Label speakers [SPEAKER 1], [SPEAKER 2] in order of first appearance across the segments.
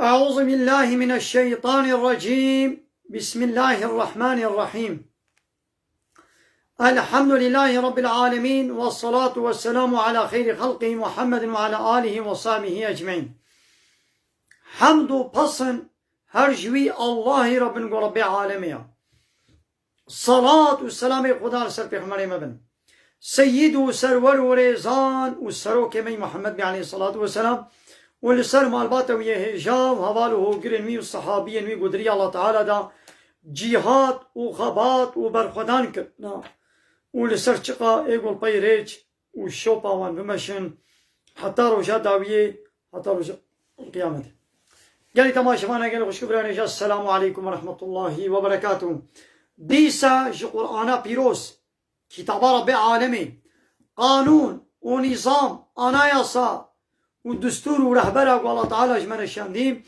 [SPEAKER 1] أعوذ بالله من الشيطان الرجيم. بسم الله الرحمن الرحيم. الحمد لله رب العالمين، والصلاة والسلام على خير خلقه محمد وعلى آله وصحبه أجمعين. حمد و پسن هر جوی الله رب العالمين. صلاة و سلام خدا سر پیغمبر مبن سید و سرور و ریزان و سروک می محمد علیه الصلاة والسلام ولسر مالبات ويه هجاب هواله قرنمي والصحابيين وي قدري الله تعالى دا جهاد وخبات وبرخدان كنا ولسر چقا ايقول بيريج وشوبا وان بمشن حتى رجاء داوية حتى رجاء القيامة. قالي تماشفانا قالي خوش كبراني السلام عليكم ورحمة الله وبركاته. ديسا جو قرآن بيروس كتاب رب عالمي قانون ونظام أناياسا و دستور و رهبر الله تعالى جمن شاندیم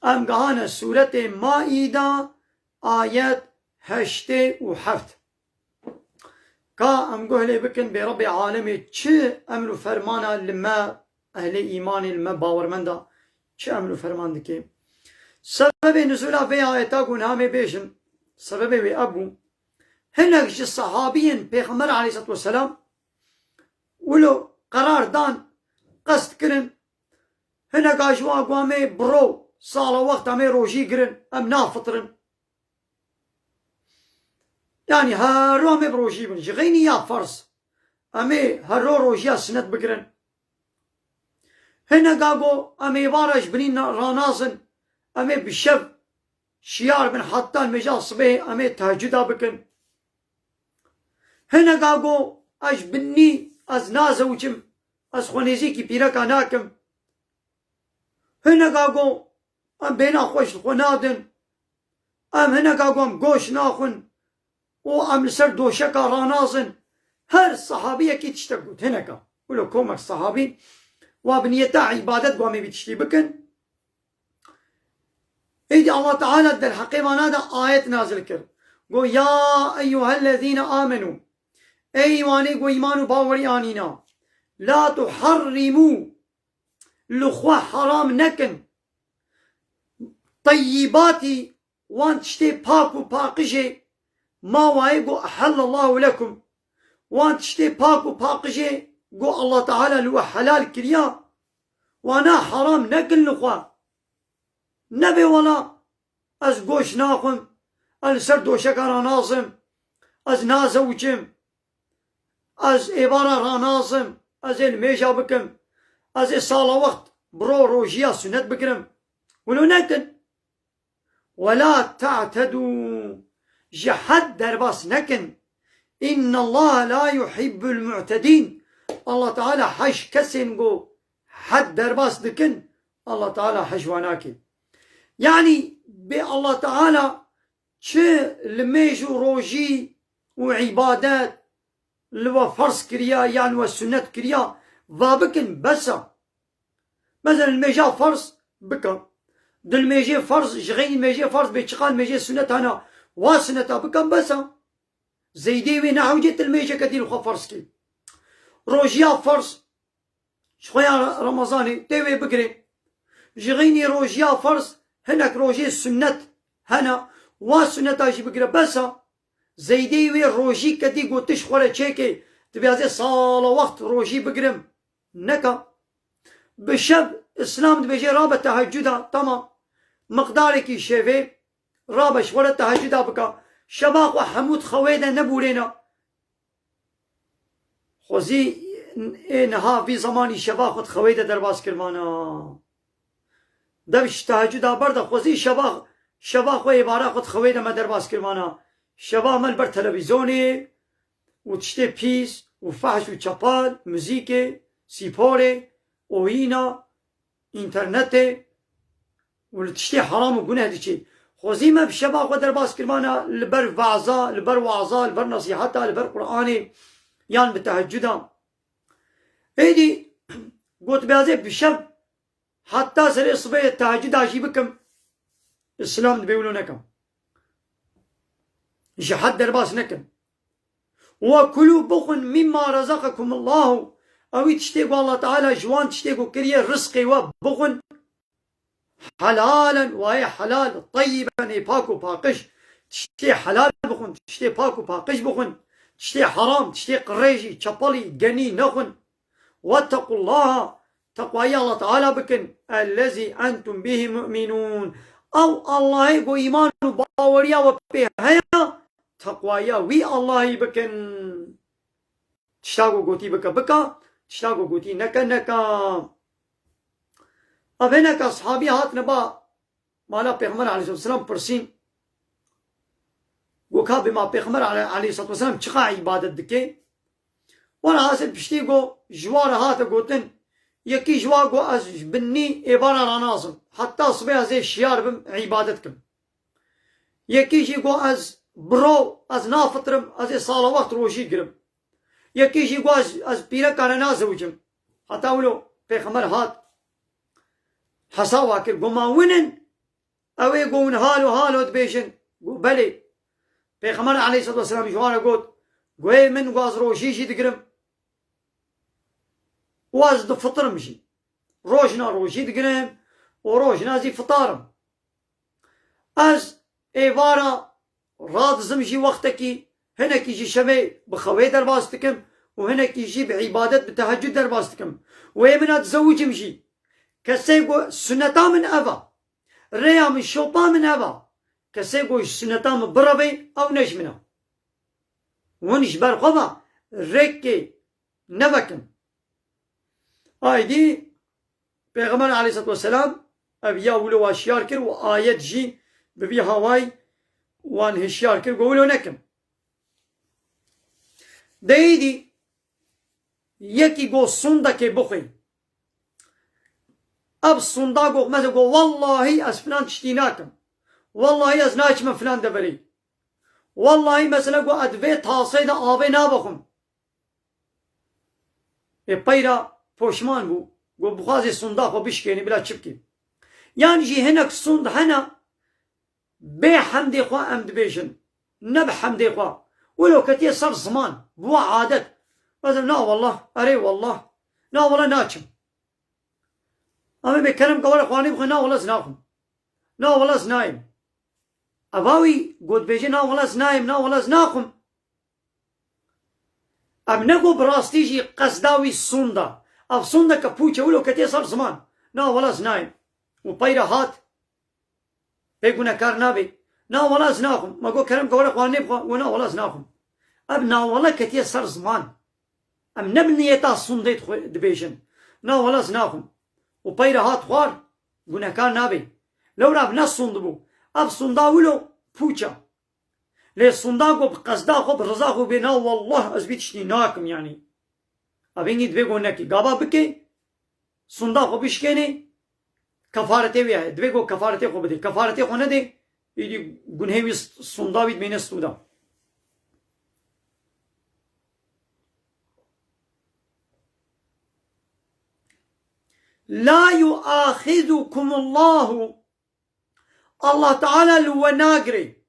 [SPEAKER 1] ام گهان سورة مائده آیت 87 کا ام گهله بکن به رب عالمی چه امر و فرمانا لما اهل ایمان لما باورمنده چه امر و فرمان دکی. سبب نزول في آیتا گنامه بیشن سبب وی ابو هنگ جی صحابین پیغمبر علیه الصلاة والسلام ولو قرار دان قصد کرن هنا قاجوا قوامي برو صالة وقت امي روجي قرن ام نافطرن يعني هارو امي بروجي بن جغيني يا فرس امي هارو روجيا سنت بقرن هنا قاقو امي بارج بنين رانازن امي بشب شيار بن حطان مجال صبي امي تهجدا بكن هنا قاقو اج بني از نازوجم از خونيزي كي بيركا ناكم هنا قاقو ام بينا خوش خونادن ام هنا قاقو ام قوش ناخن و ام لسر دوشكا رانازن هر صحابية كي تشتقوت هناك ولو كومك صحابي وابنيتا عبادت قوامي بتشتي بكن ايدي الله تعالى در حقيبانا دا آية نازل كر قو يا ايها الذين آمنوا ايواني قو ايمانو باوري آنينا لا تحرموا لخوا حرام نكن طيباتي وان تشتي باكو باقجي ما وايقو أحل الله لكم وان تشتي باكو باقجي قو الله تعالى لو حلال كريا وانا حرام نكن لخوا نبي ولا از قوش ناخن السر دوشك رانازم از نازوجم از عبارة رانازم از الميجا بكم از صالة وقت برو روجيا سنت بكرم ولو نكن ولا تعتدوا جحد درباس نكن إن الله لا يحب المعتدين. الله تعالى حش كسن قو حد درباس دكن الله تعالى حش وناكي يعني بي الله تعالى چه لميجو روجي وعبادات لو فرس كريا يعني والسنت كريا ضابكن بسا مثلا الميجا فرس بكا دل ميجي فرس جغين الميجي فرس بيتشقال ميجي سنة هنا واسنة بكا بسا زيديوي نعوجت الميجي كدير خو فرس كي روجيا فرس شخويا رمضاني تيوي بكري جغيني روجيا فرس هناك روجي سنة هنا واسنة اجي بكري بسا زيديوي روجي كدي قوتش خولا تشيكي تبي هذه صالة وقت روجي بقرم نكا بشب اسلام بيجي رابط تهجدا تمام مقدارك شيفي رابش ولا تهجدا بكا شباق وحمود خويدا نبولينا خوزي انها في زماني شباق خويدا درباس كرمانا دبش تهجدا بردا خوزي شباق وعبارة خويدا ما درباس كرمانا شباق مال بر تلفزيوني وتشتي بيس وفحش وشابال موزيكي سيبوري اوينا انترنت وتشتي حرام وقناه دي شيء خوزي ما بشبا قدر باس كرمانا لبر وعظا لبر وعظا لبر نصيحتا لبر قرآني يعني بتهجدا ايدي قلت بهذا بشب حتى سري صبي التهجد اجيبكم اسلام بيقولوا نكم جحد درباس نكم وكلوا بخن مما رزقكم الله او تشتيقوا الله تعالى جوان تشتيقوا كريه رزقي وبخن حلالا وهي حلال طيبا هي باكو باقش تشتي حلال بخون تشتي باكو باقش بخون تشتي حرام تشتي قريجي تشابلي جني نخون واتقوا الله تقوى الله تعالى بكن الذي أنتم به مؤمنون أو الله يقو إيمان باوريا وبيهايا تقوى وي الله بكن تشتاقو قوتي بكا بكا تشتاقو قوتي نكا نكا अब है ना का सहाबी हाथ नबा माला पैगंबर अलैहिस्सलाम परसीन गोखा बिमा पैगंबर अलैहिस्सलाम चिका इबादत दके وانا حاصل بشتي جو جوار هات قوتن يكي جوا جو از بني عبارة رانازم حتى صبح زي شيار بم عبادتكم يكي جي جو از برو از نافطرم از صلوات روشي قرم يكي جي جو از بيرا كان نازوجم حتى ولو پیغمبر هات حساوا كر قو ما ونن اوي قون هالو دبيشن قو بلي پیغمبر عليه الصلاة والسلام جوانا قوت قوي من قواز روشيشي دقرم واز دو فطر مشي روشنا روشي دقرم وروشنا زي فطارم از ايوارا راد زمشي وقتكي هناك يجي شمي بخوي درباستكم وهناك يجي بعبادت بتهجد درباستكم ويمنا تزوج مشي كسيقو سنتا من أبا ريا من شوطا من أبا كسيقو سنتا من بربي أو نجمنا ونش برقبا ريكي نبكم دي پیغمبر عليه الصلاة والسلام أبيا ولو هشيار كر وآيات جي ببي هواي وان هشيار كر قولو نكم دي يكي قو صندك بخي اب صندا قو مثلا قو والله از فلان تشتيناكم والله از ناچم فلان دبري والله مثلا قو ادوي تاسيدا آبي نابخم بيرا پوشمان بو قو بخوازي صندا خو بشكيني بلا چبكي يعني جي هناك صند هنا بي حمدي خو امد بيشن نب حمدي خو ولو كتير صار زمان بو عادت مثلا نا والله اري والله نا والله ناچم اما بكلم قول اخواني بخي نا والله زناكم نا والله زنايم اباوي قد بيجي نا والله زنايم نا والله زناكم اب نقو براستيجي قصداوي الصندا اب صندا كبوچه ولو كتير صار زمان نا والله زنايم وبيرا هات بيقونا كار نابي نا والله زناكم ما قو كلام قول اخواني بخي ونا والله زناكم اب نا والله كتير صار زمان ام نبنيتا صنديت دبيجن نا والله زناكم وبيرا هات خوار قلنا كان نابي لو راب ناس صندبو اب صندا ولو بوچا لي صندا قو بقصدا خو برزا خو بنا والله ازبيتشني ناكم يعني ابيني دبي قلنا كي غابا بكي صندا خو بشكيني كفارتي ويا دبي قو كفارتي خو بدي كفارتي خو ندي يدي غنهي صندا بيت بين السودا لا يؤاخذكم الله تعالى لو ناقري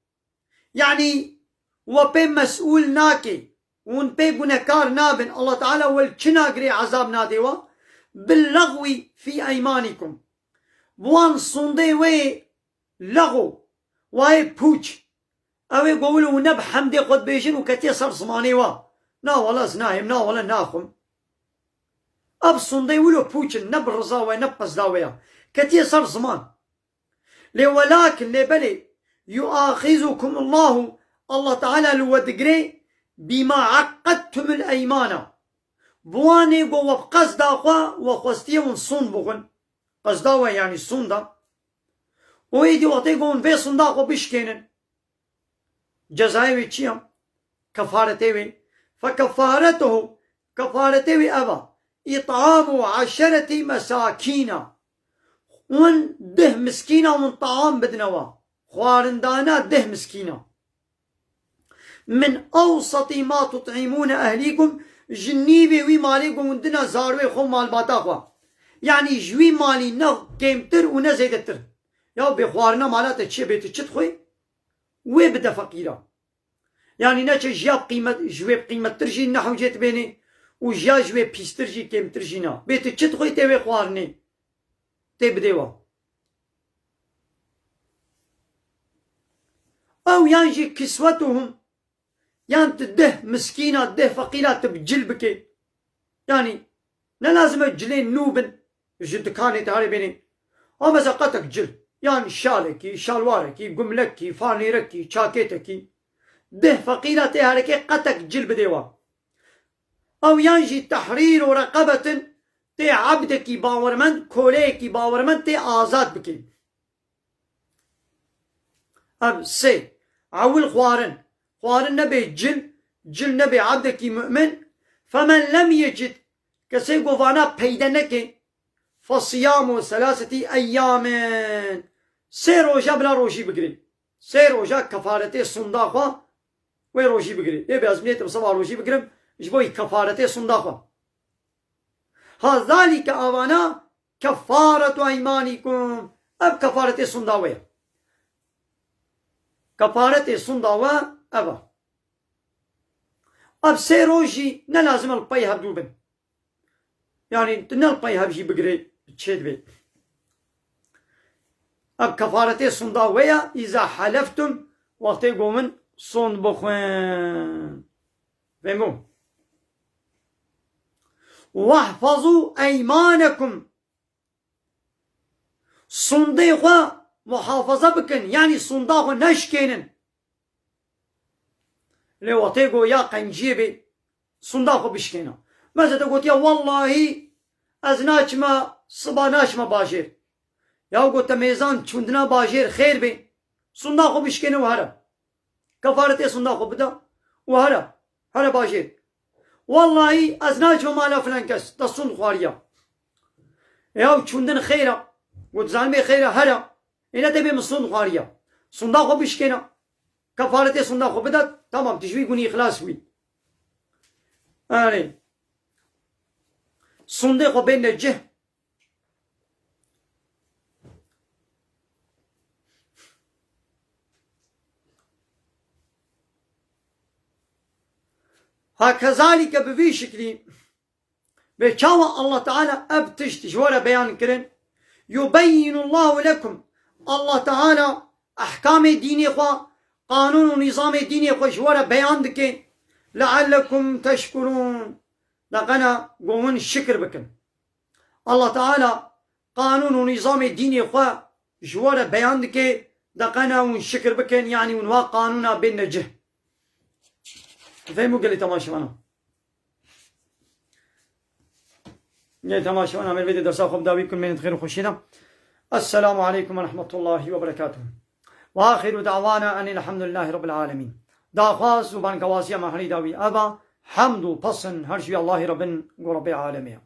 [SPEAKER 1] يعني وبي مسؤول ناكي ون بي بنكار نابن الله تعالى والكناقري عذاب ناديوا باللغو في ايمانكم بوان صندي وي لغو واي بوش اوي قولوا نب حمدي قد بيجن وكتي صار صماني وا نا ولا زناهم نا ولا ناخم اب صندي ولو بوشن نب رزاوي نب قصداويا كتير صار زمان ولكن لبلي يؤاخذكم الله تعالى لو دقري بما عقدتم الايمان بواني قو قصدا خوا وخستيون صن بغن قصداوي يعني صندا ويدي وقتي قون في صندا خو بشكينن جزايوي تشيم كفارتي فكفارته كفارتي ابا إطعام 10 مساكين ون ده مسكينة ون طعام بدنوا خواردانا ده مسكينة من أوسط ما تطعمون أهليكم جنيبي وي ماليكم وندنا زاروي خو مال باتا يعني جوي مالي نه كيمتر ونا زيدتر يا بخوارنا مالات تشي بيت تشتخوي وي بدا فقيرة يعني ناچه جاب قيمة جوي بقيمة ترجي نحو جيت بيني وجا جوي بيسترجي كيمترجينا بيت تشتخوي تيوي خوارني تبديوا أو ينجي كسوتهم يعني تده مسكينة ده فقيرة تبجل بكي يعني لا لازم جلين نوبن جد كانت هاربيني أما زقتك جل يعني شالكي شالواركي قملكي فانيركي شاكيتكي ده فقيرة تهاركي قتك جل بديوا أو ينجي تحرير رقبة تي عبدكي باورمند كوليكي باورمند تي آزاد بكي أب سي عول خوارن نبي جل نبي عبدكي مؤمن فمن لم يجد كسي قوانا بيدنكي فصيام 3 أيام سي روجا بلا روجي بقري سي روجا كفارتي صنداقوا وي روجي بقري ايه بازمنيت بصبا روجي بقرم جبوي كفارتي صنداقوا ذلك أوانا كفارة أيمانكم أب كفارتي صنداوية كفارتي صنداوا أبا أب سي روجي نلازم البي هبدوبن يعني نلبي هبجي بقري تشيد بي أب كفارتي صنداوية إذا حلفتم وقتي قومن صند بخوين فهموا واحفظوا أيمانكم صنديقوا محافظة بكن يعني صنداقوا نشكينن لي وقتي قو يا قنجيبي صنداقوا بشكينا ماذا تقول يا والله أزناش ما صباناش ما باجر يا قلت ميزان چوندنا باجر خير بي صنداقوا بشكينا وهرا كفارتي صنداقوا بدا وهرا هرا باجر والله أزناش ما لا فلان كس تصند خواريا يا چوندن خيرا قلت زالمي خيرا هرا إلا تبي من صند خواريا صنداقوا بشكينا كفارتي صنداقوا بدا تمام تشوي قوني إخلاص وي آني صندوق بين الجه هكذلك بفي شكلي بشاوى الله تعالى أبتشت جوارا بيان كرن يبين الله لكم الله تعالى أحكام ديني خوا قانون ونظام ديني خوا جوارا بيان دكي لعلكم تشكرون لقنا قومن الشكر بكم الله تعالى قانون ونظام ديني خوا جوارا بيان دكي لقنا ونشكر بكن يعني ونوا قانونا بين الجه فهموا قال لي تماشي وانا يا تماشي وانا من الفيديو درس اخو داويكم من خير وخشينا السلام عليكم ورحمة الله وبركاته واخر دعوانا ان الحمد لله رب العالمين دا خاص وبان كواسيا محري داوي ابا حمد و پسن هر شوی الله رب العالمين